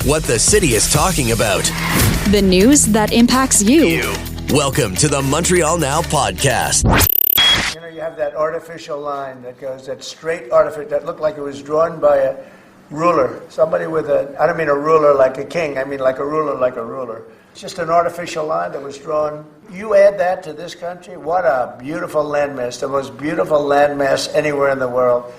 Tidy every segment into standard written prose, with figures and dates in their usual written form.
what the city is talking about. The news that impacts you. Welcome to the Montreal Now podcast. You know, you have that artificial line that goes, that straight artificial, that looked like it was drawn by a ruler. Somebody with I don't mean a ruler like a king, I mean like a ruler. It's just an artificial line that was drawn. You add that to this country, what a beautiful landmass, the most beautiful landmass anywhere in the world.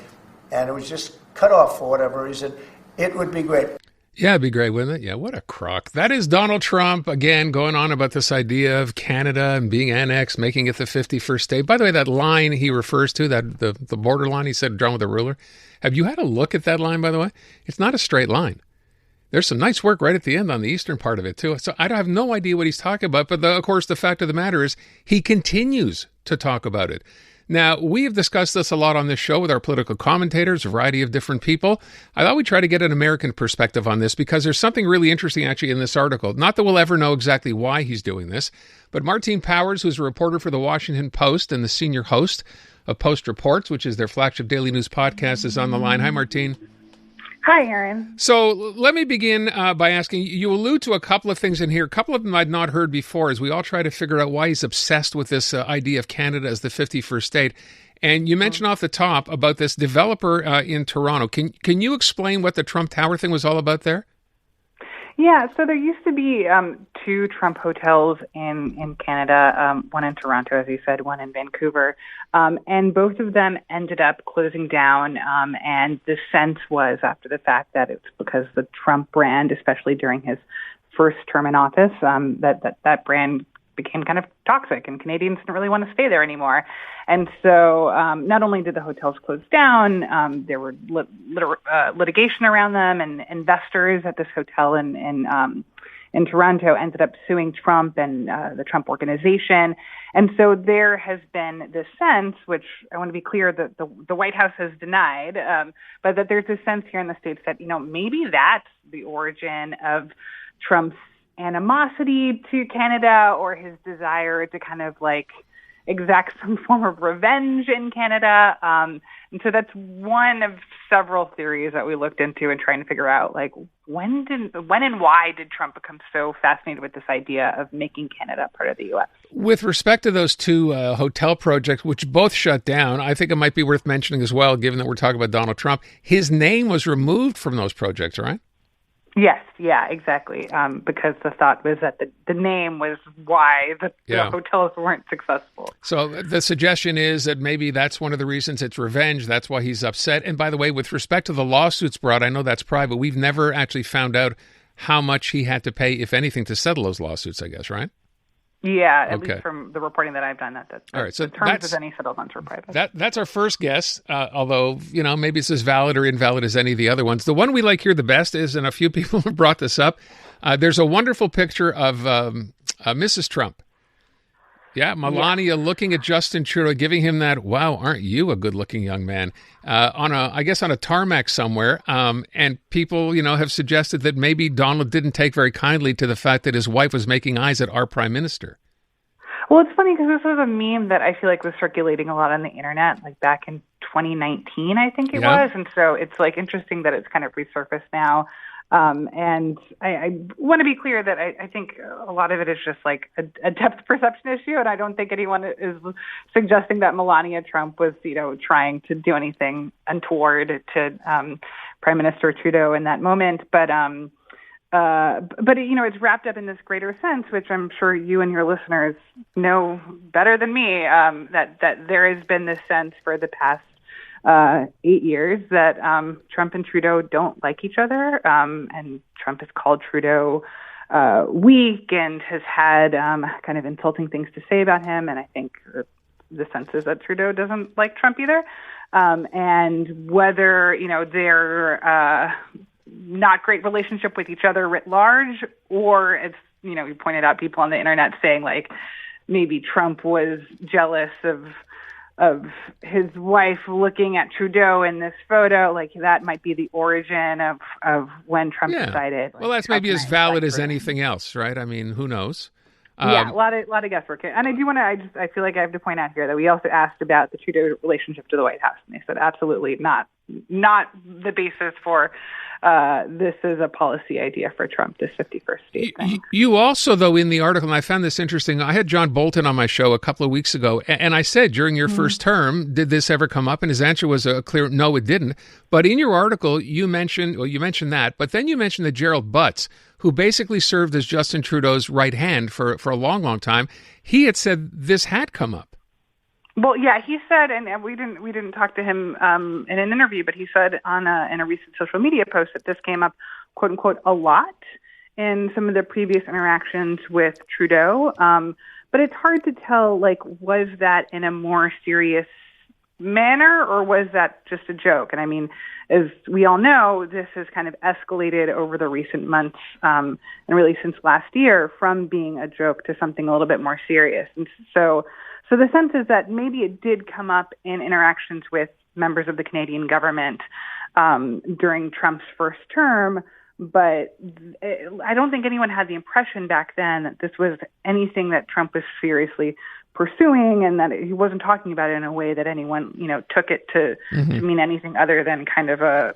And it was just cut off for whatever reason. It would be great. Yeah, it'd be great, wouldn't it? Yeah, what a crock. That is Donald Trump, again, going on about this idea of Canada and being annexed, making it the 51st state. By the way, that line he refers to, that the border line he said drawn with a ruler, have you had a look at that line, by the way? It's not a straight line. There's some nice work right at the end on the eastern part of it, too. So I have no idea what he's talking about. But, of course, the fact of the matter is he continues to talk about it. Now, we have discussed this a lot on this show with our political commentators, a variety of different people. I thought we'd try to get an American perspective on this because there's something really interesting actually in this article. Not that we'll ever know exactly why he's doing this, but Martine Powers, who's a reporter for the Washington Post and the senior host of Post Reports, which is their flagship daily news podcast, is on the line. Hi, Martine. Hi, Aaron. So let me begin by asking, you allude to a couple of things in here. A couple of them I'd not heard before as we all try to figure out why he's obsessed with this idea of Canada as the 51st state. And you mentioned off the top about this developer in Toronto. Can you explain what the Trump Tower thing was all about there? Yeah, so there used to be two Trump hotels in Canada, one in Toronto, as you said, one in Vancouver, and both of them ended up closing down, and the sense was after the fact that it's because the Trump brand, especially during his first term in office, that brand became kind of toxic, and Canadians didn't really want to stay there anymore. And so not only did the hotels close down, there were litigation around them, and investors at this hotel in Toronto ended up suing Trump and the Trump organization. And so there has been this sense, which I want to be clear that the White House has denied, but that there's this sense here in the States that, maybe that's the origin of Trump's animosity to Canada or his desire to kind of exact some form of revenge in Canada. And so that's one of several theories that we looked into and trying to figure out, when and why did Trump become so fascinated with this idea of making Canada part of the U.S.? With respect to those two hotel projects, which both shut down, I think it might be worth mentioning as well, given that we're talking about Donald Trump, his name was removed from those projects, right? Yes, yeah, exactly. Because the thought was that the name was why the hotels weren't successful. So the suggestion is that maybe that's one of the reasons. It's revenge. That's why he's upset. And by the way, with respect to the lawsuits brought, I know that's private. We've never actually found out how much he had to pay, if anything, to settle those lawsuits, I guess, right? Yeah, at least from the reporting that I've done, all right, so the terms of any settlements were private. That's our first guess, although, maybe it's as valid or invalid as any of the other ones. The one we like here the best is, and a few people have brought this up, there's a wonderful picture of Mrs. Trump. Yeah, Melania looking at Justin Trudeau, giving him that, wow, aren't you a good-looking young man, on a tarmac somewhere. And people, have suggested that maybe Donald didn't take very kindly to the fact that his wife was making eyes at our prime minister. Well, it's funny because this was a meme that I feel like was circulating a lot on the internet, back in 2019, I think it was. And so it's interesting that it's kind of resurfaced now. And I want to be clear that I think a lot of it is just a depth perception issue. And I don't think anyone is suggesting that Melania Trump was, trying to do anything untoward to Prime Minister Trudeau in that moment. But it's wrapped up in this greater sense, which I'm sure you and your listeners know better than me, that there has been this sense for the past 8 years that Trump and Trudeau don't like each other, and Trump has called Trudeau weak and has had kind of insulting things to say about him, and I think the sense is that Trudeau doesn't like Trump either, and whether they're not great relationship with each other writ large, or it's you pointed out people on the internet saying maybe Trump was jealous of his wife looking at Trudeau in this photo, that might be the origin of when Trump decided. Well, that's maybe as valid as anything else, right? I mean, who knows? Yeah, a lot of guesswork. And I do want to, I feel like I have to point out here that we also asked about the Trudeau relationship to the White House. And they said absolutely not the basis for this is a policy idea for Trump, this 51st state thing. You also, though, in the article, and I found this interesting, I had John Bolton on my show a couple of weeks ago, and I said, during your first term, did this ever come up? And his answer was a clear, no, it didn't. But in your article, you mentioned that, but then you mentioned that Gerald Butts, who basically served as Justin Trudeau's right hand for a long, long time, he had said this had come up. Well, yeah, he said, and we didn't talk to him in an interview, but he said in a recent social media post that this came up, quote unquote, a lot in some of the previous interactions with Trudeau. But it's hard to tell, was that in a more serious manner or was that just a joke? And I mean, as we all know, this has kind of escalated over the recent months, and really since last year, from being a joke to something a little bit more serious. And so the sense is that maybe it did come up in interactions with members of the Canadian government during Trump's first term, but I don't think anyone had the impression back then that this was anything that Trump was seriously pursuing, and that he wasn't talking about it in a way that anyone, took it to mean anything other than kind of a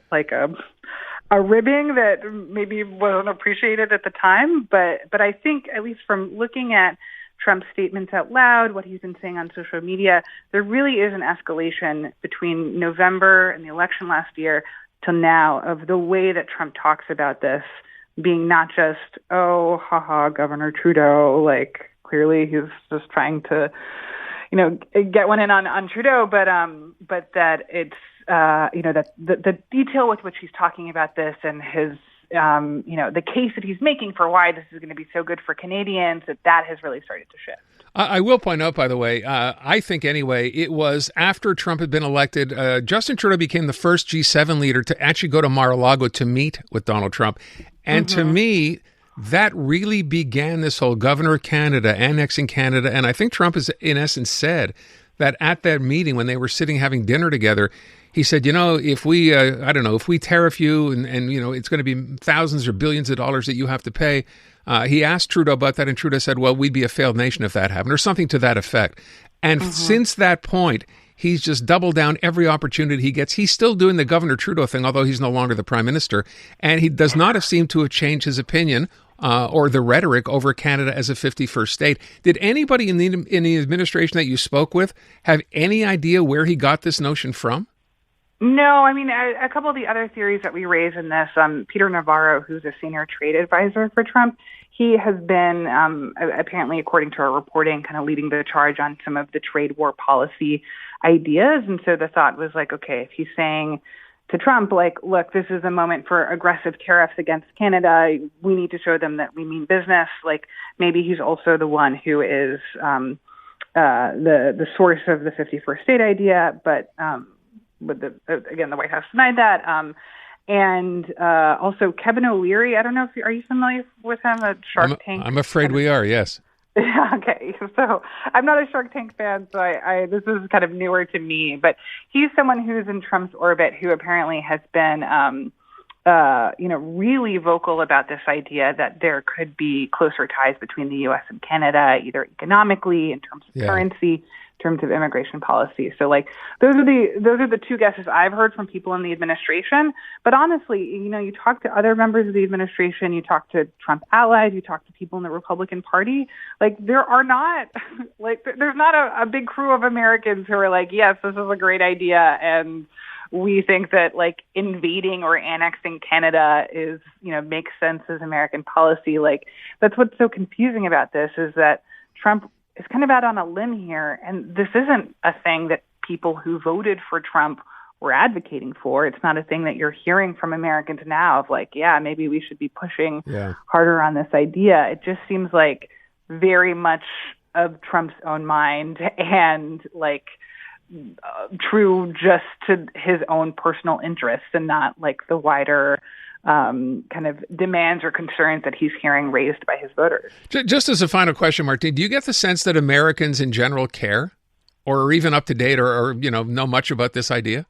ribbing that maybe wasn't appreciated at the time. But I think, at least from looking at Trump's statements out loud, what he's been saying on social media, there really is an escalation between November and the election last year till now of the way that Trump talks about this being not just, oh, haha, Governor Trudeau, clearly he's just trying to, get one in on Trudeau, but that it's, that the detail with which he's talking about this and his, the case that he's making for why this is going to be so good for Canadians, that has really started to shift. I will point out, by the way, I think anyway, it was after Trump had been elected, Justin Trudeau became the first G7 leader to actually go to Mar-a-Lago to meet with Donald Trump. And to me, that really began this whole governor of Canada, annexing Canada. And I think Trump has, in essence, said that at that meeting when they were sitting having dinner together, he said, if we, if we tariff you and it's going to be thousands or billions of dollars that you have to pay. He asked Trudeau about that, and Trudeau said, well, we'd be a failed nation if that happened, or something to that effect. And since that point, he's just doubled down every opportunity he gets. He's still doing the Governor Trudeau thing, although he's no longer the prime minister. And he does not seem to have changed his opinion or the rhetoric over Canada as a 51st state. Did anybody in the administration that you spoke with have any idea where he got this notion from? No, I mean, a couple of the other theories that we raise in this, Peter Navarro, who's a senior trade advisor for Trump, he has been, apparently, according to our reporting, kind of leading the charge on some of the trade war policy ideas. And so the thought was okay, if he's saying to Trump, look, this is a moment for aggressive tariffs against Canada, we need to show them that we mean business. Maybe he's also the one who is the source of the 51st state idea, but the White House denied that. And also Kevin O'Leary, I don't know are you familiar with him, a Shark Tank? I'm afraid we are, yes. Okay, so I'm not a Shark Tank fan, so this is kind of newer to me. But he's someone who's in Trump's orbit who apparently has been, really vocal about this idea that there could be closer ties between the U.S. and Canada, either economically, in terms of currency, in terms of immigration policy. So those are the two guesses I've heard from people in the administration. But honestly, you talk to other members of the administration, you talk to Trump allies, you talk to people in the Republican Party, there are not there's not a big crew of Americans who are yes, this is a great idea, and we think that invading or annexing Canada is makes sense as American policy. That's what's so confusing about this, is that Trump is kind of out on a limb here, and this isn't a thing that people who voted for Trump were advocating for. It's not a thing that you're hearing from Americans now of maybe we should be pushing harder on this idea. It just seems very much of Trump's own mind and true just to his own personal interests and not the wider kind of demands or concerns that he's hearing raised by his voters. Just as a final question, Martine, do you get the sense that Americans in general care or are even up to date or know much about this idea?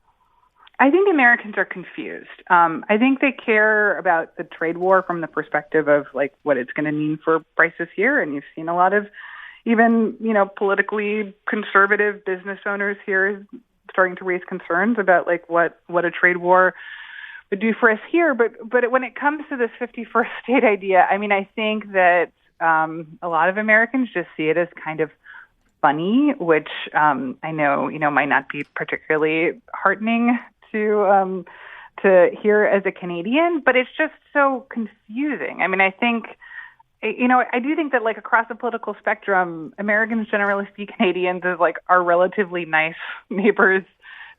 I think Americans are confused. I think they care about the trade war from the perspective of like what it's going to mean for prices here. And you've seen a lot of even, politically conservative business owners here starting to raise concerns about like what a trade war would do for us here. But when it comes to this 51st state idea, I mean, I think that a lot of Americans just see it as kind of funny, which I know, might not be particularly heartening to hear as a Canadian, but it's just so confusing. I mean, I think, I do think that like across the political spectrum, Americans generally see Canadians as like our relatively nice neighbors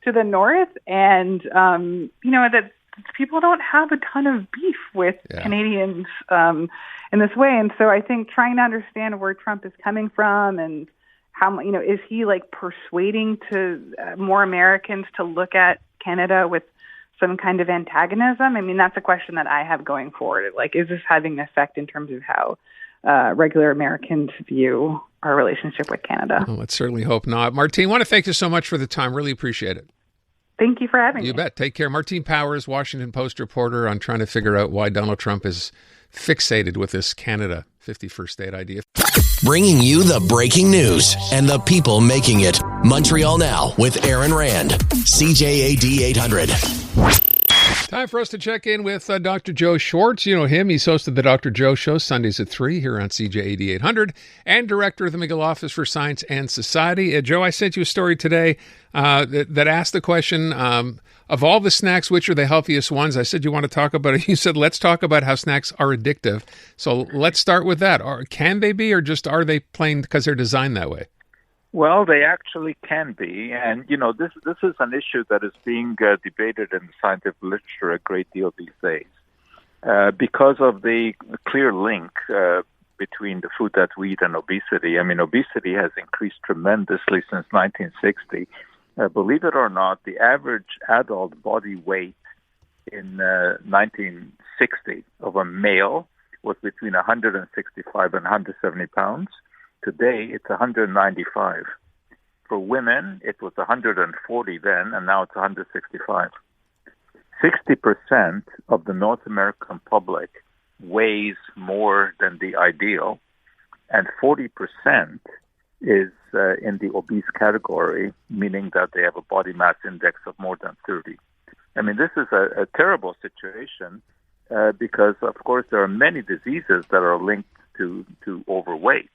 to the north, and that people don't have a ton of beef with Canadians in this way. And so I think trying to understand where Trump is coming from and how, is he like persuading to more Americans to look at Canada with some kind of antagonism? I mean, that's a question that I have going forward. Like, is this having an effect in terms of how regular Americans view our relationship with Canada? Well, let's certainly hope not. Martine, I want to thank you so much for the time. Really appreciate it. Thank you for having me. You bet. Take care. Martine Powers, Washington Post reporter, on trying to figure out why Donald Trump is fixated with this Canada 51st state idea. Bringing you the breaking news and the people making it. Montreal Now with Aaron Rand. CJAD 800. Time for us to check in with Dr. Joe Schwarz. You know him. He's host of the Dr. Joe Show Sundays at 3 here on CJAD 800 and director of the McGill Office for Science and Society. Joe, I sent you a story today that asked the question, of all the snacks, which are the healthiest ones? I said you want to talk about it. You said, let's talk about how snacks are addictive. So let's start with that. Can they be, or just are they plain because they're designed that way? Well, they actually can be. And, this is an issue that is being debated in the scientific literature a great deal these days because of the clear link between the food that we eat and obesity. I mean, obesity has increased tremendously since 1960. Believe it or not, the average adult body weight in 1960 of a male was between 165 and 170 pounds. Today, it's 195. For women, it was 140 then, and now it's 165. 60% of the North American public weighs more than the ideal, and 40% is in the obese category, meaning that they have a body mass index of more than 30. I mean, this is a terrible situation because, of course, there are many diseases that are linked to overweight.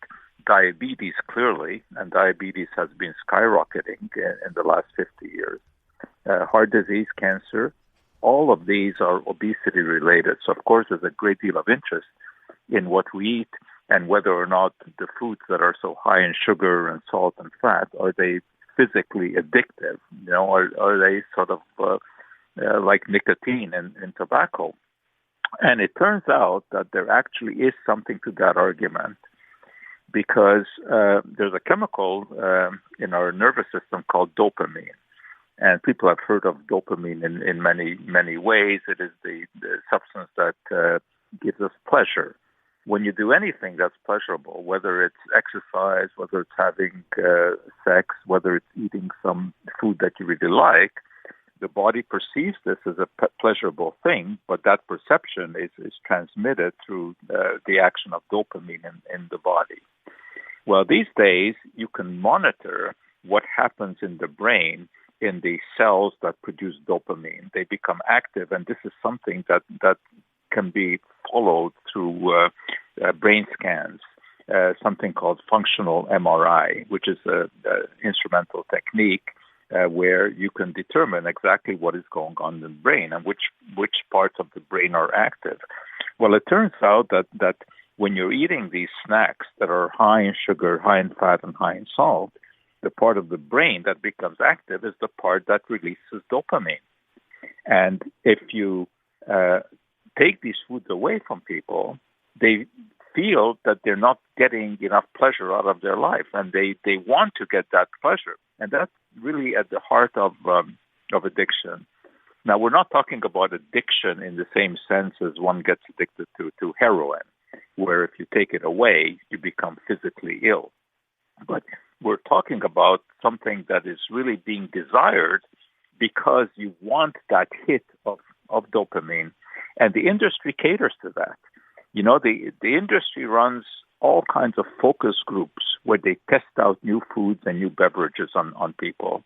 Diabetes, clearly, and diabetes has been skyrocketing in the last 50 years. Heart disease, cancer, all of these are obesity-related. So, of course, there's a great deal of interest in what we eat and whether or not the foods that are so high in sugar and salt and fat, are they physically addictive? Are they sort of like nicotine in tobacco? And it turns out that there actually is something to that argument, because there's a chemical in our nervous system called dopamine. And people have heard of dopamine in many, many ways. It is the substance that gives us pleasure. When you do anything that's pleasurable, whether it's exercise, whether it's having sex, whether it's eating some food that you really like, the body perceives this as a pleasurable thing, but that perception is transmitted through the action of dopamine in the body. Well, these days, you can monitor what happens in the brain in the cells that produce dopamine. They become active, and this is something that can be followed through brain scans, something called functional MRI, which is an instrumental technique where you can determine exactly what is going on in the brain and which parts of the brain are active. Well, it turns out that when you're eating these snacks that are high in sugar, high in fat, and high in salt, the part of the brain that becomes active is the part that releases dopamine. And if you take these foods away from people, they feel that they're not getting enough pleasure out of their life, and they want to get that pleasure. And that's really at the heart of addiction. Now, we're not talking about addiction in the same sense as one gets addicted to heroin, where if you take it away, you become physically ill. But we're talking about something that is really being desired because you want that hit of dopamine. And the industry caters to that. The industry runs all kinds of focus groups where they test out new foods and new beverages on people.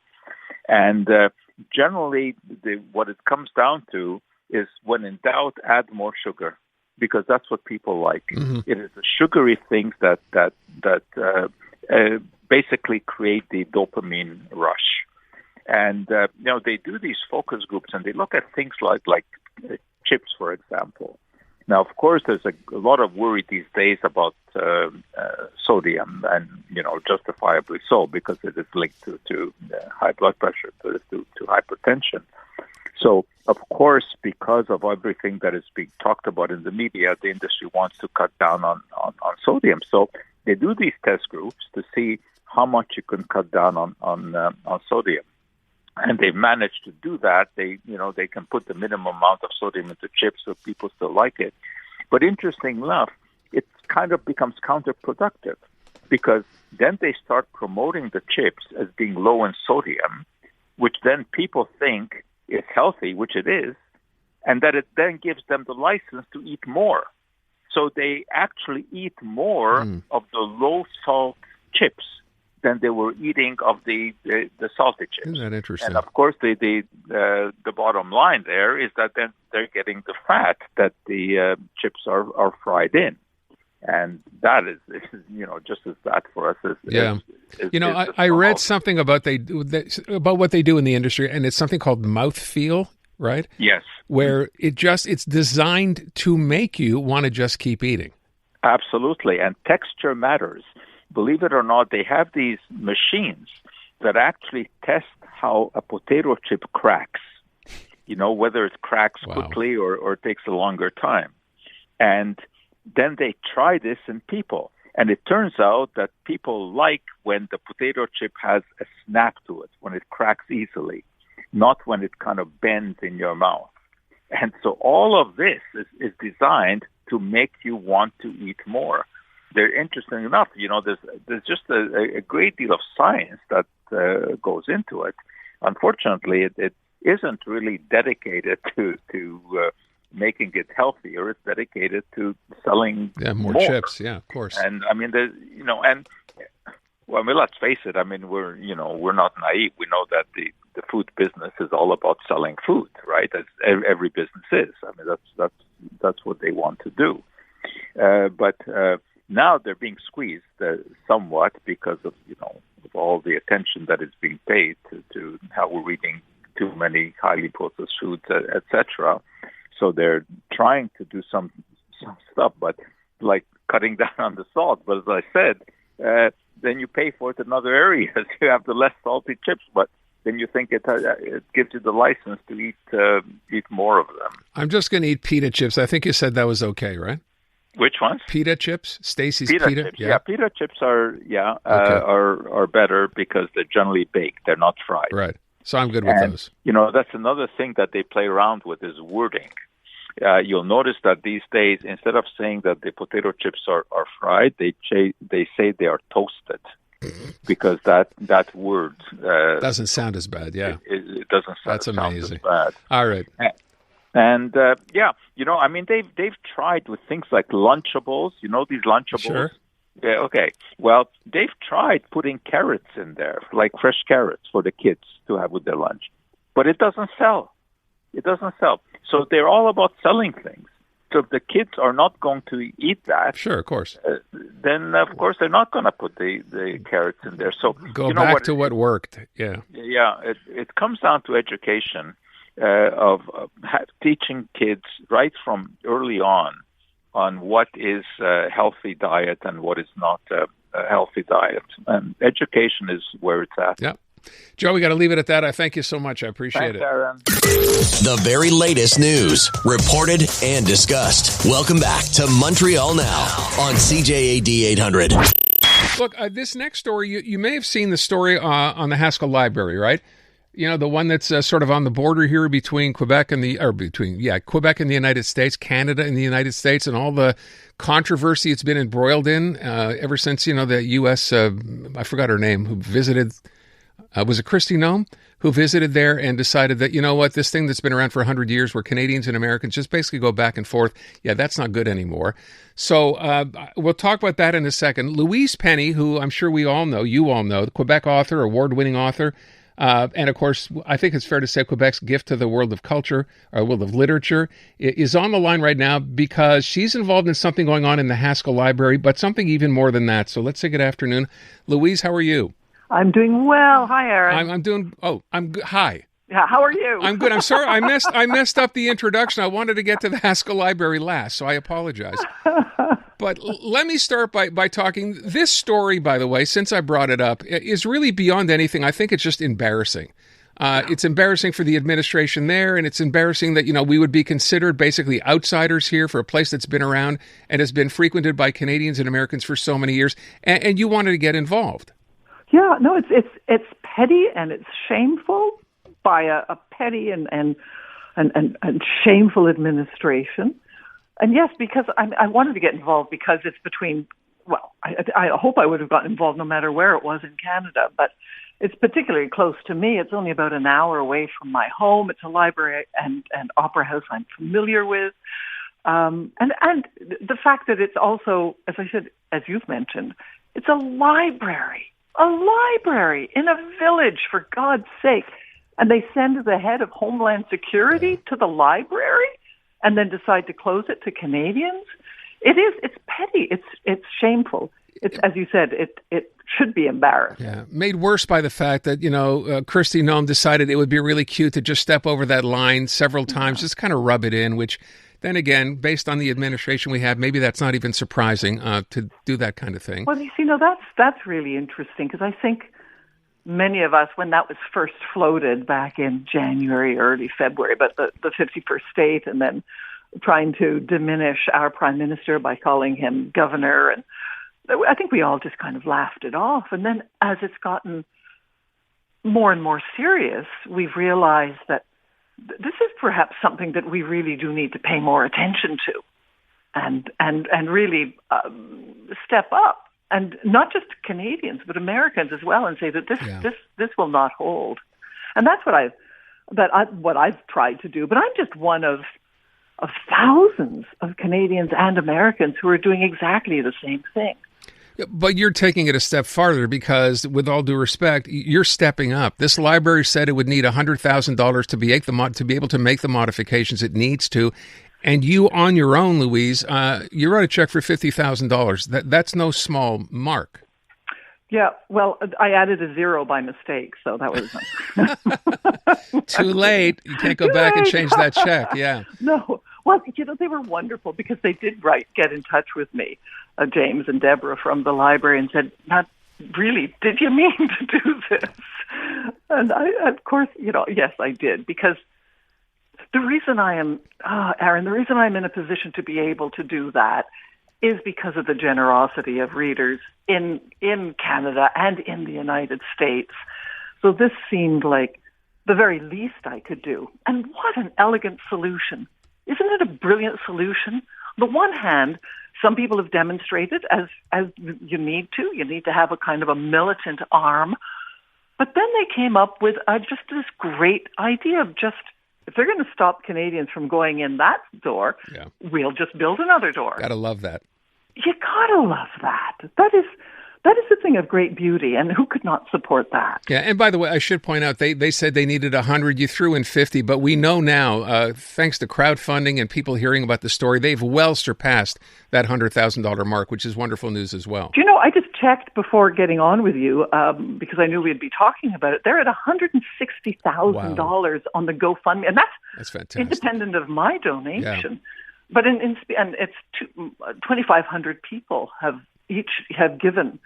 And generally, what it comes down to is, when in doubt, add more sugar, because that's what people like. Mm-hmm. It is the sugary things that basically create the dopamine rush. And they do these focus groups, and they look at things like chips, for example. Now, of course, there's a lot of worry these days about sodium, and justifiably so, because it is linked to high blood pressure, to hypertension. So, of course, because of everything that is being talked about in the media, the industry wants to cut down on sodium. So they do these test groups to see how much you can cut down on sodium. And they've managed to do that. They can put the minimum amount of sodium into chips so people still like it. But interesting enough, it kind of becomes counterproductive, because then they start promoting the chips as being low in sodium, which then people think is healthy, which it is, and that it then gives them the license to eat more. So they actually eat more of the low-salt chips than they were eating of the salty chips. Isn't that interesting? And of course, the bottom line there is that then they're getting the fat that the chips are fried in, and that is just as bad for us as I read something about what they do in the industry, and it's something called mouthfeel, right? Yes, where it's designed to make you want to just keep eating. Absolutely, and texture matters. Believe it or not, they have these machines that actually test how a potato chip cracks, whether it cracks quickly or takes a longer time. And then they try this in people. And it turns out that people like when the potato chip has a snap to it, when it cracks easily, not when it kind of bends in your mouth. And so all of this is designed to make you want to eat more. They're interesting enough, there's just a great deal of science that goes into it. Unfortunately, it isn't really dedicated to making it healthier. It's dedicated to selling more chips. Yeah, of course. And I mean, let's face it. I mean, we're not naive. We know that the food business is all about selling food, right? As every business is. I mean, that's what they want to do. But now they're being squeezed somewhat because of all the attention that is being paid to how we're eating too many highly processed foods, etc. So they're trying to do some stuff, but like cutting down on the salt. But as I said, then you pay for it in other areas. You have the less salty chips, but then you think it gives you the license to eat more of them. I'm just going to eat pita chips. I think you said that was okay, right? Which ones? Pita chips, Stacy's pita pita. Chips. Yeah, pita chips are better because they're generally baked; they're not fried. Right. So I'm good with those. That's another thing that they play around with is wording. You'll notice that these days, instead of saying that the potato chips are fried, they say they are toasted, because that word doesn't sound as bad. Yeah, it doesn't. That's amazing. Sound as bad. All right. And I mean, they've tried with things like Lunchables. These Lunchables. Sure. Yeah. Okay. Well, they've tried putting carrots in there, like fresh carrots for the kids to have with their lunch, but it doesn't sell. It doesn't sell. So they're all about selling things. So if the kids are not going to eat that, sure, of course, then of course they're not going to put the carrots in there. So go back to what worked. Yeah. Yeah. It comes down to education. Of teaching kids right from early on what is a healthy diet and what is not a healthy diet. And education is where it's at. Yeah. Joe, we got to leave it at that. I thank you so much. I appreciate it. Aaron. The very latest news, reported and discussed. Welcome back to Montreal Now on CJAD 800. Look, this next story, you may have seen the story on the Haskell Library, right? The one that's sort of on the border here between Quebec and Quebec and the United States, Canada and the United States, and all the controversy it's been embroiled in ever since, the U.S., I forgot her name, who visited Was it Christy Nome who visited there and decided that, you know what, this thing that's been around for 100 years where Canadians and Americans just basically go back and forth, yeah, that's not good anymore. So we'll talk about that in a second. Louise Penny, who I'm sure we all know, you all know, the Quebec author, award-winning author, and of course, I think it's fair to say Quebec's gift to the world of culture, or world of literature, is on the line right now because she's involved in something going on in the Haskell Library, but something even more than that. So let's say good afternoon. Louise, how are you? I'm doing well. Hi, Aaron. I'm doing. Oh, I'm good. Hi. Yeah, how are you? I'm good. I'm sorry. I messed up the introduction. I wanted to get to the Haskell Library last, so I apologize. But let me start by talking. This story, by the way, since I brought it up, is really beyond anything. I think it's just embarrassing. It's embarrassing for the administration there, and it's embarrassing that, we would be considered basically outsiders here for a place that's been around and has been frequented by Canadians and Americans for so many years, and you wanted to get involved. Yeah, no, it's petty and it's shameful by a petty and shameful administration. And yes, because I wanted to get involved because it's between. Well, I hope I would have gotten involved no matter where it was in Canada, but it's particularly close to me. It's only about an hour away from my home. It's a library and opera house I'm familiar with, and the fact that it's also, as I said, as you've mentioned, it's a library. A library in a village, for God's sake. And they send the head of Homeland Security to the library and then decide to close it to Canadians. It's petty. It's shameful. It's, as you said, it should be embarrassing. Yeah. Made worse by the fact that, Christy Nome decided it would be really cute to just step over that line several times, just kind of rub it in, which then again, based on the administration we have, maybe that's not even surprising to do that kind of thing. Well, you see, that's really interesting because I think many of us, when that was first floated back in January, early February, but the 51st state, and then trying to diminish our prime minister by calling him governor, and I think we all just kind of laughed it off. And then as it's gotten more and more serious, we've realized that this is perhaps something that we really do need to pay more attention to and really step up, and not just Canadians but Americans as well, and say that this will not hold. And that's what I've tried to do. But I'm just one of thousands of Canadians and Americans who are doing exactly the same thing. But you're taking it a step farther because, with all due respect, you're stepping up. This library said it would need $100,000 to be able to make the modifications it needs to. And you, on your own, Louise, you wrote a check for $50,000. That's no small mark. Yeah, well, I added a zero by mistake, so that was... Too late. You can't go back and change that check, yeah. No. Well, they were wonderful because they did get in touch with me, James and Deborah from the library, and said, "Not really, did you mean to do this?" And I, of course, yes, I did, because the reason I am, Aaron, the reason I'm in a position to be able to do that is because of the generosity of readers in Canada and in the United States. So this seemed like the very least I could do. And what an elegant solution. Isn't it a brilliant solution? On the one hand, some people have demonstrated, as you need to have a kind of a militant arm. But then they came up with just this great idea of if they're going to stop Canadians from going in that door, we'll just build another door. Gotta love that. You gotta love that. That is a thing of great beauty, and who could not support that? Yeah, and by the way, I should point out, they said they needed 100. You threw in 50, but we know now, thanks to crowdfunding and people hearing about the story, they've well surpassed that $100,000 mark, which is wonderful news as well. Do you know, I just checked before getting on with you, because I knew we'd be talking about it. They're at $160,000 on the GoFundMe, and that's fantastic. Independent of my donation. Yeah. But and it's 2,500 people have given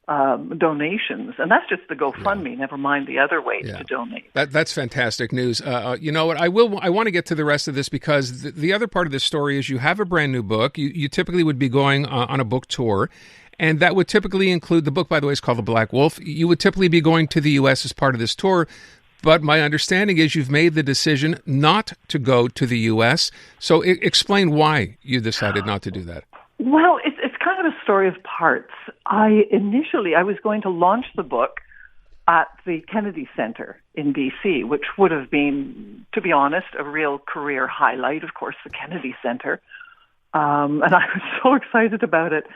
donations, and that's just the GoFundMe. Never mind the other ways to donate. That's fantastic news. You know what? I want to get to the rest of this because the other part of this story is you have a brand new book. You typically would be going on a book tour, and that would typically include, the book, by the way, is called The Black Wolf. You would typically be going to the U.S. as part of this tour. But my understanding is you've made the decision not to go to the U.S. So explain why you decided not to do that. Well, it's kind of a story of parts. I was going to launch the book. at the Kennedy Center in D.C., which would have been, to be honest, a real career highlight, of course, the Kennedy Center. And I was so excited about it.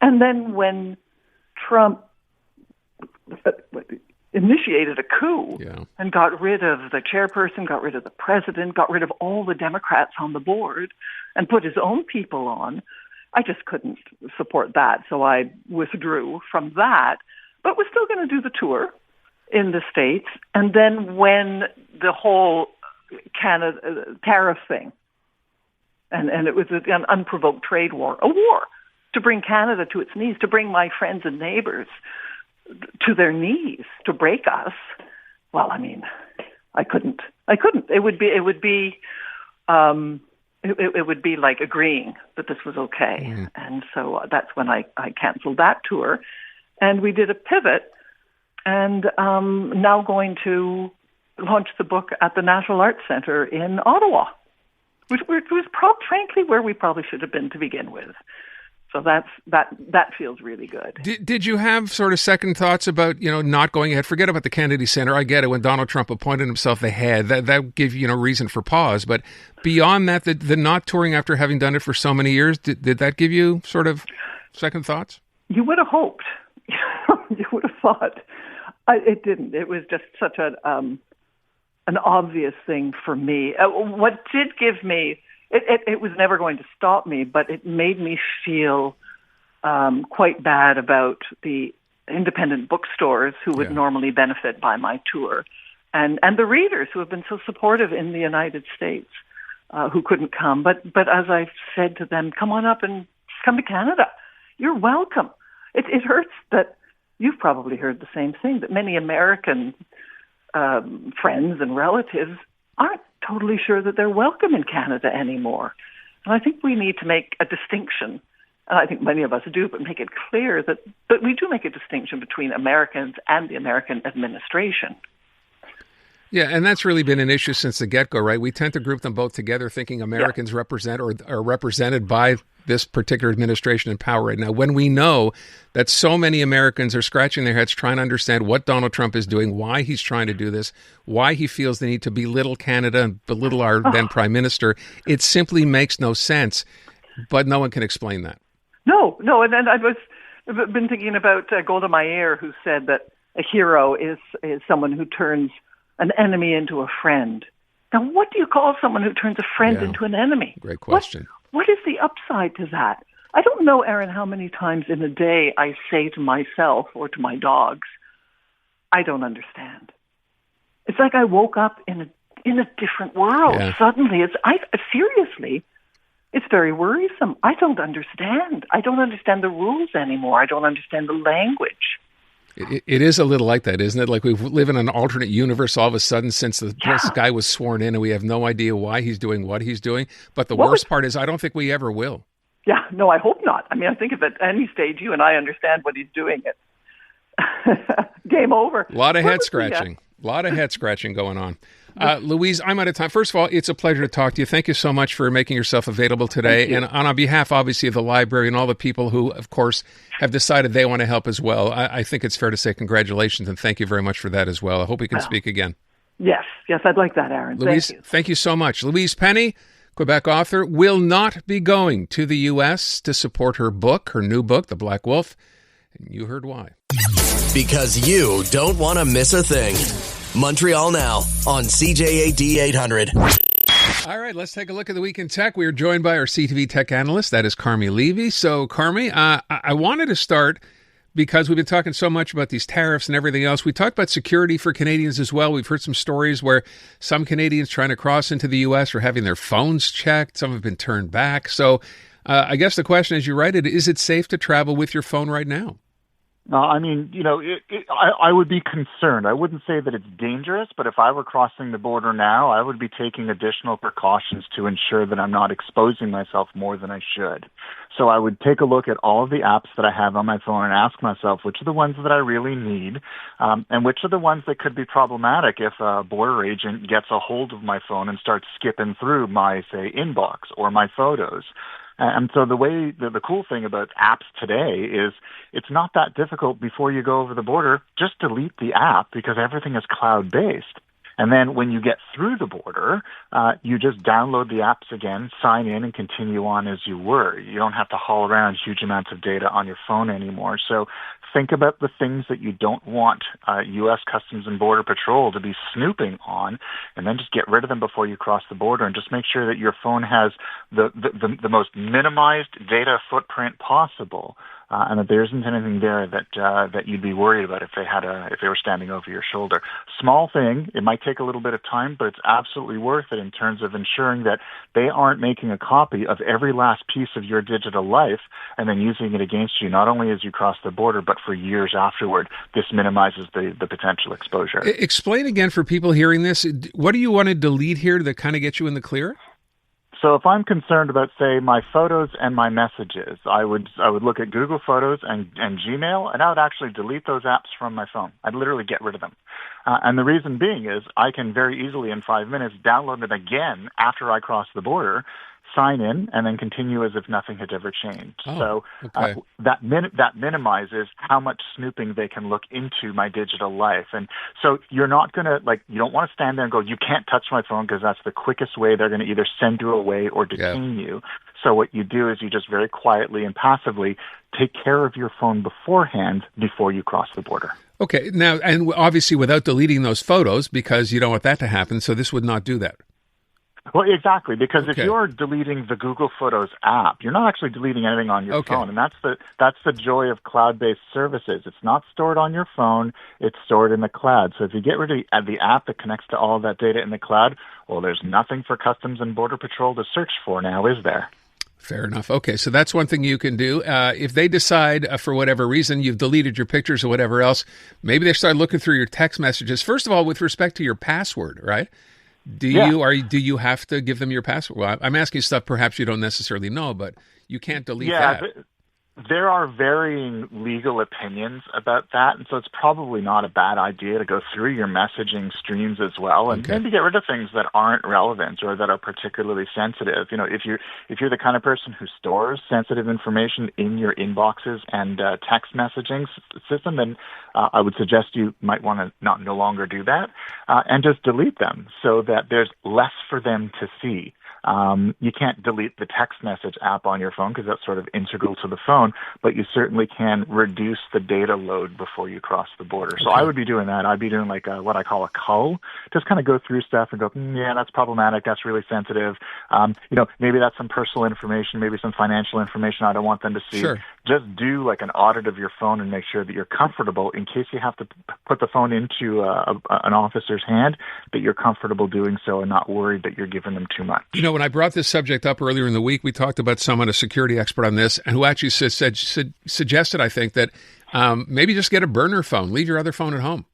And then when Trump initiated a coup and got rid of the chairperson, got rid of the president, got rid of all the Democrats on the board, and put his own people on, I just couldn't support that. So I withdrew from that, but was still going to do the tour in the States. And then when the whole Canada tariff thing, and it was an unprovoked trade war, a war to bring Canada to its knees, to bring my friends and neighbors to their knees, to break us. Well, I mean, I couldn't. It would be like agreeing that this was okay. Mm. And so that's when I canceled that tour. And we did a pivot, and now going to launch the book at the National Arts Centre in Ottawa, which was frankly where we probably should have been to begin with. So that feels really good. Did you have sort of second thoughts about, not going ahead? Forget about the Kennedy Center. I get it. When Donald Trump appointed himself the head, that gave you reason for pause. But beyond that, the not touring after having done it for so many years, did that give you sort of second thoughts? You would have hoped. You would have thought. It didn't. It was just such an obvious thing for me. What did give me... It was never going to stop me, but it made me feel quite bad about the independent bookstores who would normally benefit by my tour, and the readers who have been so supportive in the United States who couldn't come. But as I've said to them, come on up and come to Canada. You're welcome. It hurts that you've probably heard the same thing, that many American friends and relatives aren't totally sure that they're welcome in Canada anymore. And I think we need to make a distinction, and I think many of us do, but make it clear that we do make a distinction between Americans and the American administration. Yeah, and that's really been an issue since the get-go, right? We tend to group them both together thinking Americans represent or are represented by this particular administration in power right now, when we know that so many Americans are scratching their heads trying to understand what Donald Trump is doing, why he's trying to do this, why he feels the need to belittle Canada and belittle our then Prime Minister. It simply makes no sense, but no one can explain that. No, and I've been thinking about Golda Meir, who said that a hero is someone who turns an enemy into a friend. Now, what do you call someone who turns a friend into an enemy? Great question. What is the upside to that? I don't know, Aaron, how many times in a day I say to myself or to my dogs, I don't understand. It's like I woke up in a different world. Yeah. Suddenly, seriously, it's very worrisome. I don't understand. I don't understand the rules anymore. I don't understand the language. It is a little like that, isn't it? Like we live in an alternate universe all of a sudden since this guy was sworn in, and we have no idea why he's doing what he's doing. But the worst part is I don't think we ever will. Yeah, no, I hope not. I mean, I think if at any stage you and I understand what he's doing, it's game over. A lot of head scratching. A lot of head scratching going on. Louise, I'm out of time. First of all, it's a pleasure to talk to you. Thank you so much for making yourself available today. And on behalf, obviously, of the library and all the people who, of course, have decided they want to help as well, I think it's fair to say congratulations and thank you very much for that as well. I hope we can speak again. Yes, I'd like that, Aaron. Louise, thank you so much. Louise Penny, Quebec author, will not be going to the U.S. to support her new book, The Black Wolf. And you heard why. Because you don't want to miss a thing. Montreal Now on CJAD 800. All right, let's take a look at the week in tech. We are joined by our CTV tech analyst, that is Carmi Levy. So, Carmi, I wanted to start because we've been talking so much about these tariffs and everything else. We talked about security for Canadians as well. We've heard some stories where some Canadians trying to cross into the U.S. are having their phones checked. Some have been turned back. So, I guess the question, as you write it, is it safe to travel with your phone right now? I mean, I would be concerned. I wouldn't say that it's dangerous, but if I were crossing the border now, I would be taking additional precautions to ensure that I'm not exposing myself more than I should. So I would take a look at all of the apps that I have on my phone and ask myself which are the ones that I really need, and which are the ones that could be problematic if a border agent gets a hold of my phone and starts skipping through my, say, inbox or my photos. And so the cool thing about apps today is it's not that difficult before you go over the border. Just delete the app because everything is cloud-based. And then when you get through the border, you just download the apps again, sign in, and continue on as you were. You don't have to haul around huge amounts of data on your phone anymore. So think about the things that you don't want U.S. Customs and Border Patrol to be snooping on, and then just get rid of them before you cross the border, and just make sure that your phone has the most minimized data footprint possible. And that there isn't anything there that you'd be worried about if they were standing over your shoulder. Small thing, it might take a little bit of time, but it's absolutely worth it in terms of ensuring that they aren't making a copy of every last piece of your digital life and then using it against you, not only as you cross the border, but for years afterward. This minimizes the potential exposure. Explain again for people hearing this, what do you want to delete here that kind of get you in the clear? So if I'm concerned about, say, my photos and my messages, I would look at Google Photos and Gmail, and I would actually delete those apps from my phone. I'd literally get rid of them. And the reason being is I can very easily in 5 minutes download them again after I cross the border, sign in, and then continue as if nothing had ever changed. Okay. That minimizes how much snooping they can look into my digital life. And so you're not going to, you don't want to stand there and go, you can't touch my phone, because that's the quickest way they're going to either send you away or detain you. So what you do is you just very quietly and passively take care of your phone beforehand before you cross the border. Okay. Now, and obviously without deleting those photos, because you don't want that to happen, so this would not do that. Well, exactly, because if you're deleting the Google Photos app, you're not actually deleting anything on your phone, and that's the joy of cloud-based services. It's not stored on your phone; it's stored in the cloud. So if you get rid of the app that connects to all of that data in the cloud, well, there's nothing for Customs and Border Patrol to search for now, is there? Fair enough. Okay, so that's one thing you can do. If they decide, for whatever reason, you've deleted your pictures or whatever else, maybe they start looking through your text messages. First of all, with respect to your password, right? Do you have to give them your password? Well, I'm asking stuff perhaps you don't necessarily know, but you can't delete that. There are varying legal opinions about that, and so it's probably not a bad idea to go through your messaging streams as well, and maybe get rid of things that aren't relevant or that are particularly sensitive. You know, if you're the kind of person who stores sensitive information in your inboxes and text messaging system, then I would suggest you might want to no longer do that, and just delete them so that there's less for them to see. You can't delete the text message app on your phone because that's sort of integral to the phone, but you certainly can reduce the data load before you cross the border. So I would be doing that. I'd be doing like what I call a cull, just kind of go through stuff and go, yeah, that's problematic. That's really sensitive. Maybe that's some personal information, maybe some financial information I don't want them to see. Sure. Just do like an audit of your phone and make sure that you're comfortable in case you have to put the phone into an officer's hand, that you're comfortable doing so and not worried that you're giving them too much. You know, when I brought this subject up earlier in the week, we talked about someone, a security expert on this, and who actually suggested, I think, that maybe just get a burner phone. Leave your other phone at home.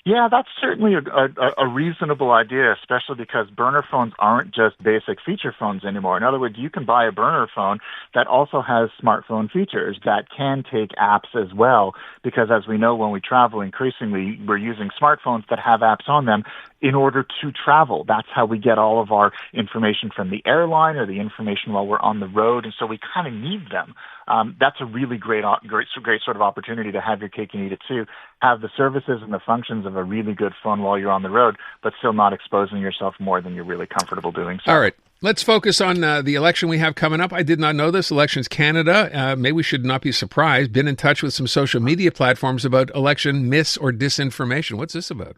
Yeah, that's certainly a reasonable idea, especially because burner phones aren't just basic feature phones anymore. In other words, you can buy a burner phone that also has smartphone features that can take apps as well, because as we know, when we travel, increasingly we're using smartphones that have apps on them in order to travel. That's how we get all of our information from the airline or the information while we're on the road, and so we kind of need them. That's a really great sort of opportunity to have your cake and eat it too. Have the services and the functions of a really good phone while you're on the road, but still not exposing yourself more than you're really comfortable doing so. All right. Let's focus on the election we have coming up. I did not know this. Election's Canada. Maybe we should not be surprised. Been in touch with some social media platforms about election mis or disinformation. What's this about?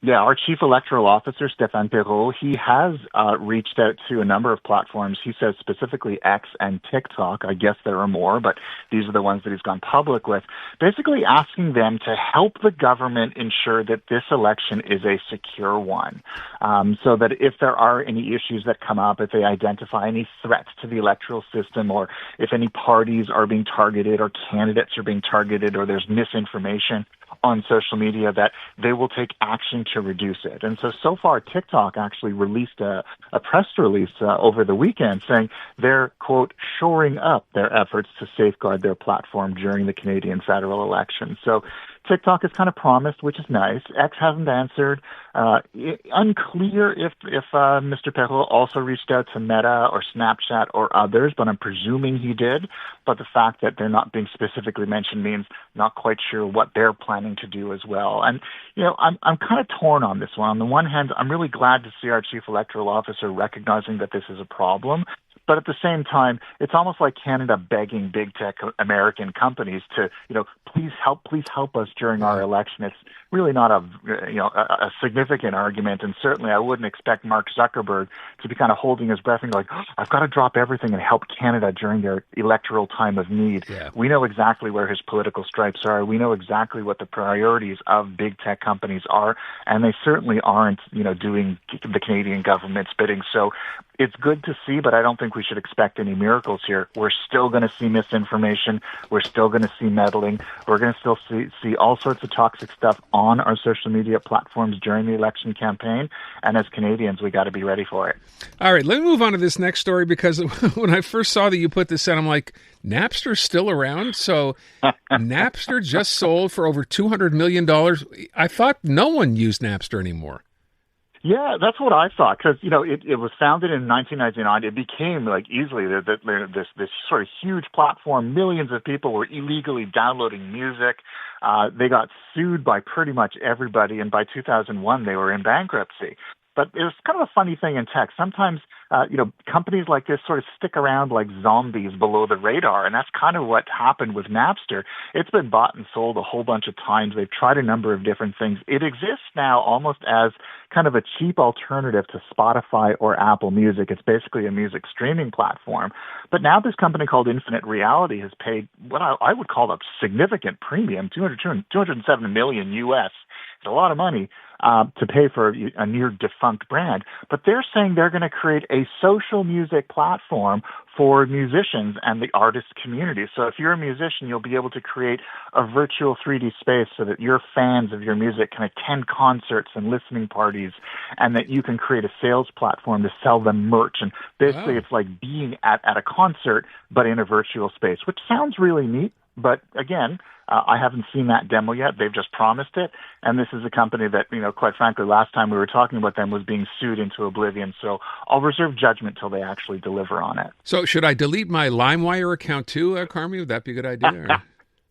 Yeah, our Chief Electoral Officer, Stéphane Perrault, he has reached out to a number of platforms. He says specifically X and TikTok. I guess there are more, but these are the ones that he's gone public with, basically asking them to help the government ensure that this election is a secure one, so that if there are any issues that come up, if they identify any threats to the electoral system, or if any parties are being targeted or candidates are being targeted or there's misinformation on social media, that they will take action to reduce it. And so far, TikTok actually released a press release over the weekend saying they're, quote, shoring up their efforts to safeguard their platform during the Canadian federal election. So TikTok has kind of promised, which is nice. X hasn't answered. Unclear if Mr. Perrault also reached out to Meta or Snapchat or others, but I'm presuming he did. But the fact that they're not being specifically mentioned means not quite sure what they're planning to do as well. And, I'm kind of torn on this one. On the one hand, I'm really glad to see our chief electoral officer recognizing that this is a problem. But at the same time, it's almost like Canada begging big tech American companies to, please help us during our election. It's really not a significant argument, and certainly I wouldn't expect Mark Zuckerberg to be kind of holding his breath and going, I've got to drop everything and help Canada during their electoral time of need. Yeah. We know exactly where his political stripes are. We know exactly what the priorities of big tech companies are, and they certainly aren't, doing the Canadian government's bidding. So it's good to see, but I don't think we should expect any miracles here. We're still going to see misinformation. We're still going to see meddling. We're going to still see all sorts of toxic stuff on our social media platforms during the election campaign. And as Canadians, we got to be ready for it. All right, let me move on to this next story, because when I first saw that you put this in, I'm like, Napster's still around? So Napster just sold for over $200 million. I thought no one used Napster anymore. Yeah, that's what I thought, because, it was founded in 1999. It became, easily this sort of huge platform. Millions of people were illegally downloading music. They got sued by pretty much everybody, and by 2001, they were in bankruptcy. But it was kind of a funny thing in tech. Sometimes, companies like this sort of stick around like zombies below the radar, and that's kind of what happened with Napster. It's been bought and sold a whole bunch of times. They've tried a number of different things. It exists now almost as kind of a cheap alternative to Spotify or Apple Music. It's basically a music streaming platform. But now this company called Infinite Reality has paid what I would call a significant premium, $207 million US. It's a lot of money to pay for a near-defunct brand. But they're saying they're going to create a social music platform for musicians and the artist community. So if you're a musician, you'll be able to create a virtual 3D space so that your fans of your music can attend concerts and listening parties, and that you can create a sales platform to sell them merch. And basically, It's like being at a concert, but in a virtual space, which sounds really neat. But again, I haven't seen that demo yet. They've just promised it. And this is a company that, quite frankly, last time we were talking about them was being sued into oblivion. So I'll reserve judgment till they actually deliver on it. So should I delete my LimeWire account too, Carmi? Would that be a good idea?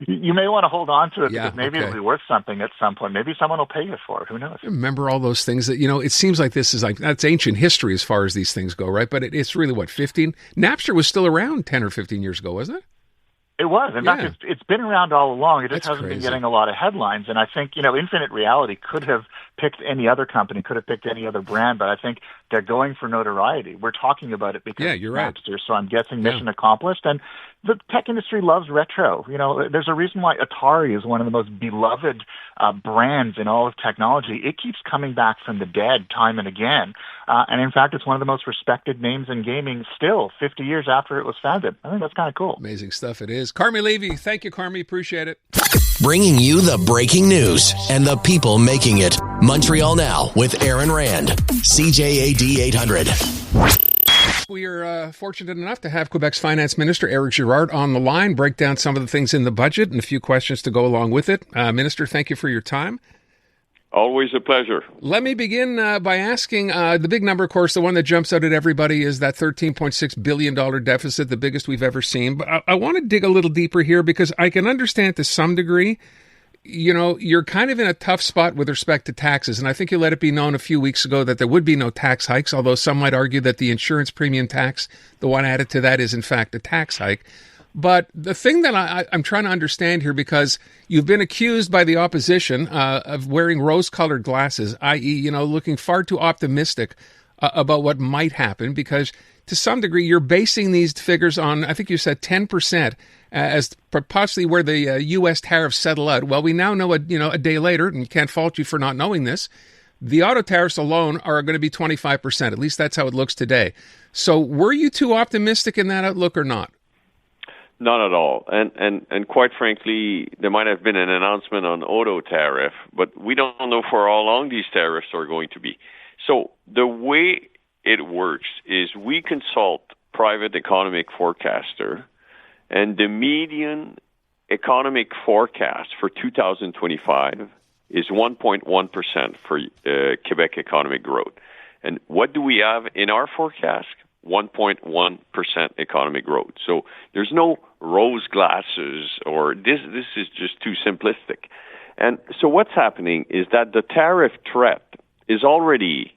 You may want to hold on to it, because maybe it'll be worth something at some point. Maybe someone will pay you for it. Who knows? Remember all those things that, it seems like this is that's ancient history as far as these things go, right? But it's really, 15? Napster was still around 10 or 15 years ago, wasn't it? It was. In fact, it's been around all along. It just hasn't been getting a lot of headlines. And I think, Infinite Reality could have picked any other company, could have picked any other brand, but I think they're going for notoriety. We're talking about it because you're of Napster, so I'm guessing mission accomplished. And the tech industry loves retro. There's a reason why Atari is one of the most beloved brands in all of technology. It keeps coming back from the dead time and again. And in fact, it's one of the most respected names in gaming still, 50 years after it was founded. I think that's kind of cool. Amazing stuff it is. Carmi Levy, thank you, Carmi. Appreciate it. Bringing you the breaking news and the people making it. Montreal Now with Aaron Rand. CJAD 800. We are fortunate enough to have Quebec's Finance Minister, Eric Girard, on the line, break down some of the things in the budget and a few questions to go along with it. Minister, thank you for your time. Always a pleasure. Let me begin by asking, the big number, of course, the one that jumps out at everybody is that $13.6 billion deficit, the biggest we've ever seen. But I want to dig a little deeper here, because I can understand to some degree, you're kind of in a tough spot with respect to taxes. And I think you let it be known a few weeks ago that there would be no tax hikes, although some might argue that the insurance premium tax, the one added to that, is in fact a tax hike. But the thing that I'm trying to understand here, because you've been accused by the opposition of wearing rose-colored glasses, i.e., looking far too optimistic about what might happen, because to some degree you're basing these figures on, I think you said 10% as possibly where the U.S. tariffs settle out. Well, we now know, a day later, and you can't fault you for not knowing this, the auto tariffs alone are going to be 25%. At least that's how it looks today. So were you too optimistic in that outlook or not? Not at all. And quite frankly, there might have been an announcement on auto tariff, but we don't know for how long these tariffs are going to be. So the way it works is we consult private economic forecaster, and the median economic forecast for 2025 is 1.1% for Quebec economic growth. And what do we have in our forecast? 1.1% economic growth. So there's no rose glasses, or this is just too simplistic. And so what's happening is that the tariff threat is already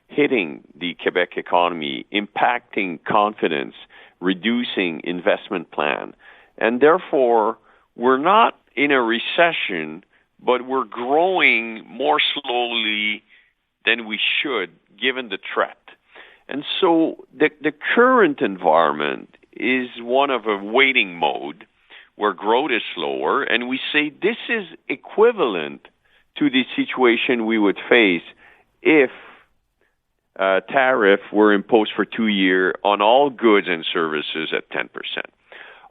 hitting the Quebec economy, impacting confidence, reducing investment plan. And therefore, we're not in a recession, but we're growing more slowly than we should, given the threat. And so the current environment is one of a waiting mode where growth is slower, and we say this is equivalent to the situation we would face if tariff were imposed for 2 years on all goods and services at 10%.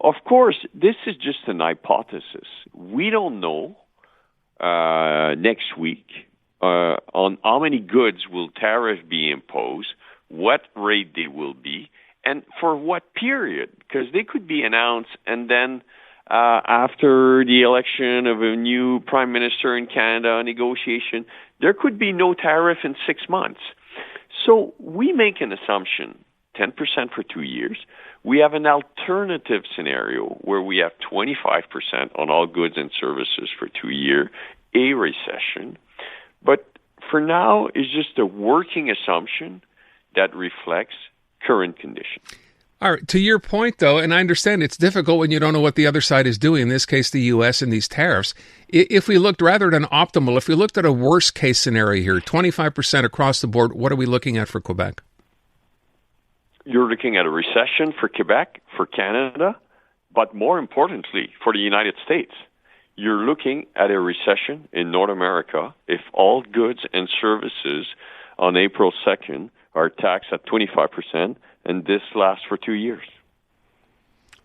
Of course, this is just an hypothesis. We don't know next week on how many goods will tariff be imposed, what rate they will be, and for what period, because they could be announced and then after the election of a new prime minister in Canada, negotiation, there could be no tariff in 6 months. So we make an assumption, 10% for 2 years. We have an alternative scenario where we have 25% on all goods and services for 2 years, a recession. But for now, it's just a working assumption that reflects current conditions. All right. To your point, though, and I understand it's difficult when you don't know what the other side is doing, in this case, the U.S. and these tariffs. If we looked rather than optimal, if we looked at a worst case scenario here, 25% across the board, what are we looking at for Quebec? You're looking at a recession for Quebec, for Canada, but more importantly, for the United States. You're looking at a recession in North America if all goods and services on April 2nd are taxed at 25%, and this lasts for 2 years.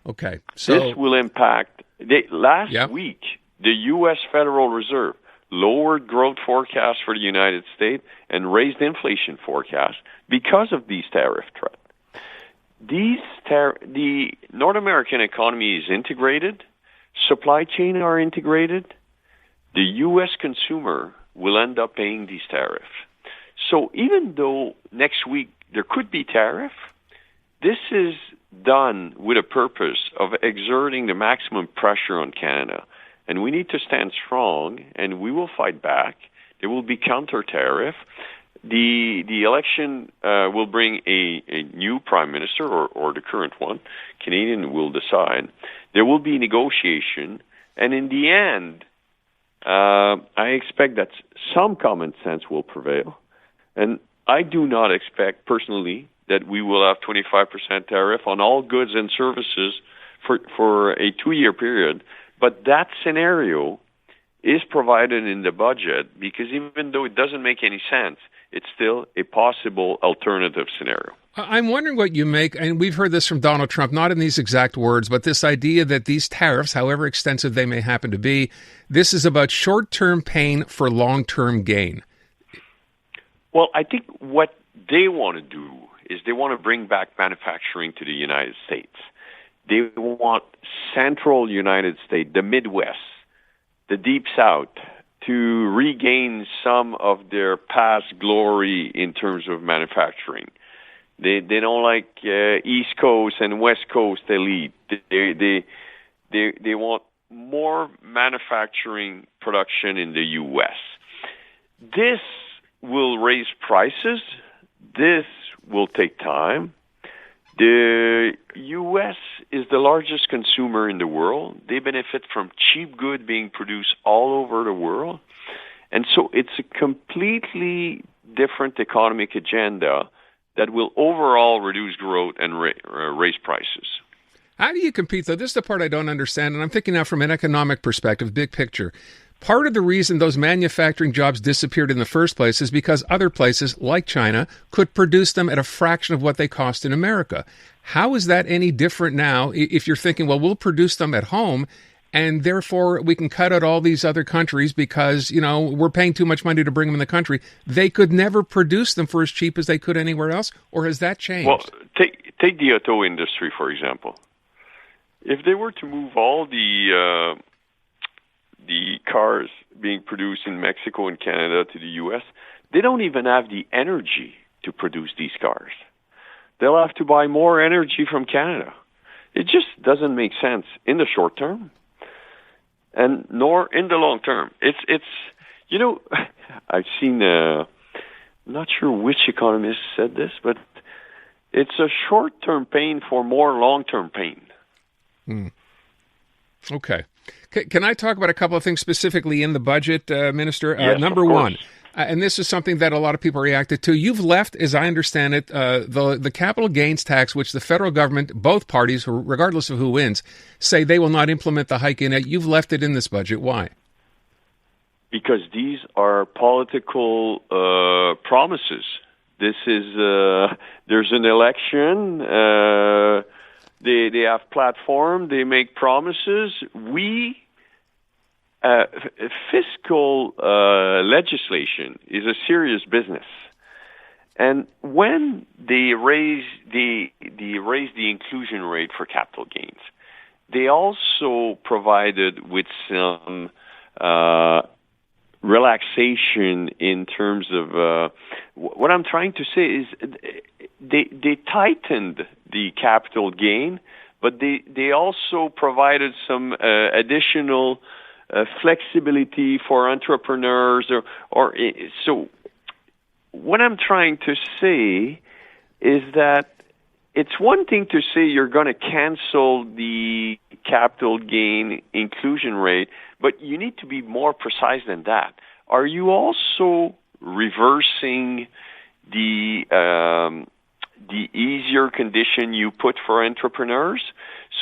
Okay. So this will impact. Last week, the U.S. Federal Reserve lowered growth forecasts for the United States and raised inflation forecasts because of these tariff threats. The North American economy is integrated. Supply chain are integrated. The U.S. consumer will end up paying these tariffs. So even though next week there could be tariff, this is done with a purpose of exerting the maximum pressure on Canada. And we need to stand strong, and we will fight back. There will be counter-tariff. The election will bring a new prime minister or the current one. Canadian will decide. There will be negotiation. And in the end, I expect that some common sense will prevail. And I do not expect, personally, that we will have 25% tariff on all goods and services for a 2-year period. But that scenario is provided in the budget because even though it doesn't make any sense, it's still a possible alternative scenario. I'm wondering what you make, and we've heard this from Donald Trump, not in these exact words, but this idea that these tariffs, however extensive they may happen to be, this is about short-term pain for long-term gain. Well, I think what they want to do is they want to bring back manufacturing to the United States. They want central United States, the Midwest, the Deep South, to regain some of their past glory in terms of manufacturing. They don't like East Coast and West Coast elite. They want more manufacturing production in the U.S. This will raise prices. This will take time. The U.S. is the largest consumer in the world. They benefit from cheap goods being produced all over the world. And so it's a completely different economic agenda that will overall reduce growth and raise prices. How do you compete, though? This is the part I don't understand, and I'm thinking now from an economic perspective, big picture. Part of the reason those manufacturing jobs disappeared in the first place is because other places, like China, could produce them at a fraction of what they cost in America. How is that any different now if you're thinking, well, we'll produce them at home, and therefore we can cut out all these other countries because, we're paying too much money to bring them in the country. They could never produce them for as cheap as they could anywhere else, or has that changed? Well, take the auto industry, for example. if they were to move all the cars being produced in Mexico and Canada to the U.S., they don't even have the energy to produce these cars. They'll have to buy more energy from Canada. It just doesn't make sense in the short term, and nor in the long term. It's you know, I've seen, I'm not sure which economist said this, but it's a short-term pain for more long-term pain. Okay. Can I talk about a couple of things specifically in the budget, Minister? Yes, number of course. one, and this is something that a lot of people reacted to. You've left, as I understand it, the capital gains tax, which the federal government, both parties, regardless of who wins, say they will not implement the hike in it. You've left it in this budget. Why? Because these are political promises. This is there's an election. They have platform. They make promises. Fiscal legislation is a serious business, and when they raise the inclusion rate for capital gains, they also provided with some relaxation in terms of what I'm trying to say is they tightened the capital gain, but they also provided some additional flexibility for entrepreneurs or so what I'm trying to say is that it's one thing to say you're going to cancel the capital gain inclusion rate, but you need to be more precise than that. Are you also reversing the easier condition you put for entrepreneurs?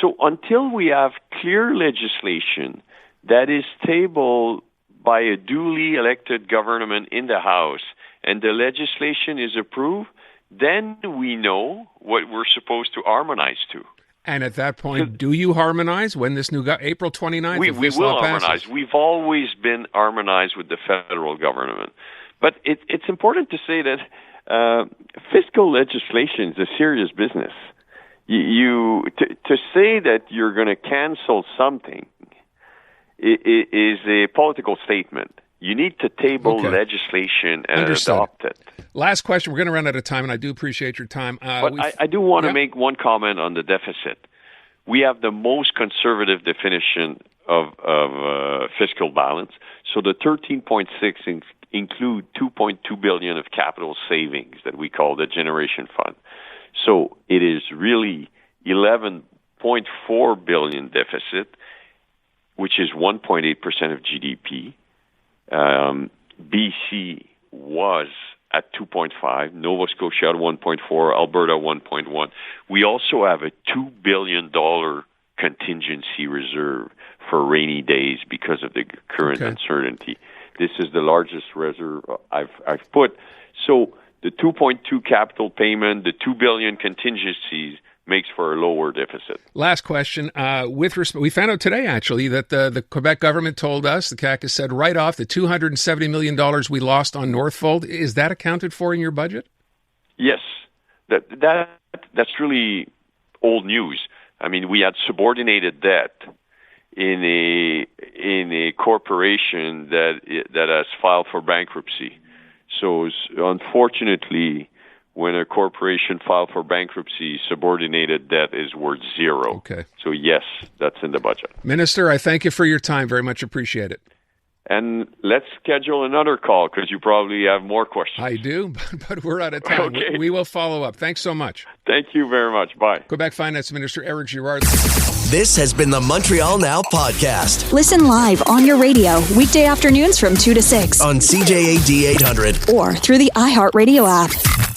So until we have clear legislation that is tabled by a duly elected government in the House and the legislation is approved, then we know what we're supposed to harmonize to. And at that point, do you harmonize when this new April 29th? We will harmonize. We've always been harmonized with the federal government. But it's important to say that fiscal legislation is a serious business. To say that you're going to cancel something is a political statement. You need to table legislation and adopt it. Last question. We're going to run out of time, and I do appreciate your time. But I do want to make one comment on the deficit. We have the most conservative definition of fiscal balance. So the 13.6 include $2.2 billion of capital savings that we call the Generation Fund. So it is really $11.4 billion deficit, which is 1.8% of GDP. BC was at 2.5, Nova Scotia at 1.4, Alberta 1.1. We also have a $2 billion contingency reserve for rainy days because of the current uncertainty. This is the largest reserve I've put. So the 2.2 capital payment, the $2 billion contingencies makes for a lower deficit. Last question. We found out today, actually, that the Quebec government told us, the CAC has said right off, the $270 million we lost on Northfold, is that accounted for in your budget? Yes. That's really old news. I mean, we had subordinated debt in a corporation that has filed for bankruptcy. So unfortunately, when a corporation filed for bankruptcy, subordinated debt is worth zero. Okay. So yes, that's in the budget. Minister, I thank you for your time. Very much appreciate it. And let's schedule another call because you probably have more questions. I do, but we're out of time. Okay. We will follow up. Thanks so much. Thank you very much. Bye. Quebec Finance Minister Éric Girard. This has been the Montreal Now podcast. Listen live on your radio weekday afternoons from 2 to 6 on CJAD 800 or through the iHeartRadio app.